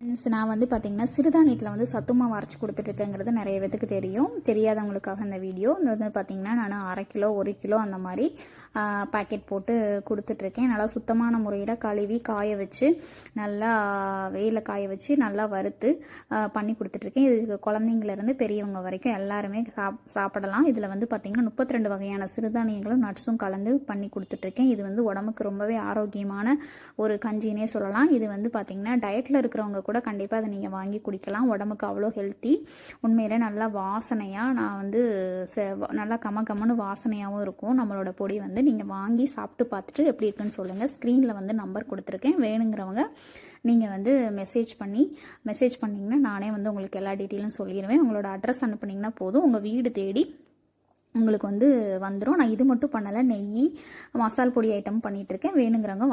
Friends, நான் வந்து பார்த்திங்கன்னா சிறுதானியத்தில் வந்து சத்து மாவு அரைச்சி கொடுத்துட்ருக்கேங்கிறது நிறைய பேத்துக்கு தெரியும். தெரியாதவங்களுக்காக இந்த வீடியோ. இந்த வந்து பார்த்திங்கன்னா நான் 1/2 கிலோ 1 கிலோ அந்த மாதிரி பேக்கெட் போட்டு கொடுத்துட்ருக்கேன். நல்லா சுத்தமான முறையில் கழுவி காய வச்சு நல்லா வெயிலில் காய வச்சு நல்லா வறுத்து பண்ணி கொடுத்துட்ருக்கேன். இது குழந்தைங்கள்லேருந்து பெரியவங்க வரைக்கும் எல்லாருமே சாப்பிடலாம். இதில் வந்து பார்த்திங்கன்னா 32 வகையான சிறுதானியங்களும் நட்ஸும் கலந்து பண்ணி கொடுத்துட்ருக்கேன். இது வந்து உடம்புக்கு ரொம்பவே ஆரோக்கியமான ஒரு கஞ்சினே சொல்லலாம். இது வந்து பார்த்திங்கன்னா டயட்டில் இருக்கிறவங்க கூட கண்டிப்பாக அதை நீங்கள் வாங்கி குடிக்கலாம். உடம்புக்கு அவ்வளோ ஹெல்த்தி. உண்மையிலே நல்லா வாசனையாக நான் வந்து நல்லா கம்மன்னு வாசனையாகவும் இருக்கும். நம்மளோட பொடி வந்து நீங்கள் வாங்கி சாப்பிட்டு பார்த்துட்டு எப்படி இருக்குன்னு சொல்லுங்கள். ஸ்க்ரீனில் வந்து நம்பர் கொடுத்துருக்கேன். வேணுங்கிறவங்க நீங்கள் வந்து மெசேஜ் பண்ணிங்கன்னா நானே வந்து உங்களுக்கு எல்லா டீட்டெயிலும் சொல்லிடுவேன். உங்களோட அட்ரஸ் அனுப்புனீங்கன்னா போதும், உங்கள் வீடு தேடி உங்களுக்கு வந்து வந்துடும். நான் இது மட்டும் பண்ணலை, நெய் மசால் பொடி ஐட்டம் பண்ணிகிட்ருக்கேன். வேணுங்கிறவங்க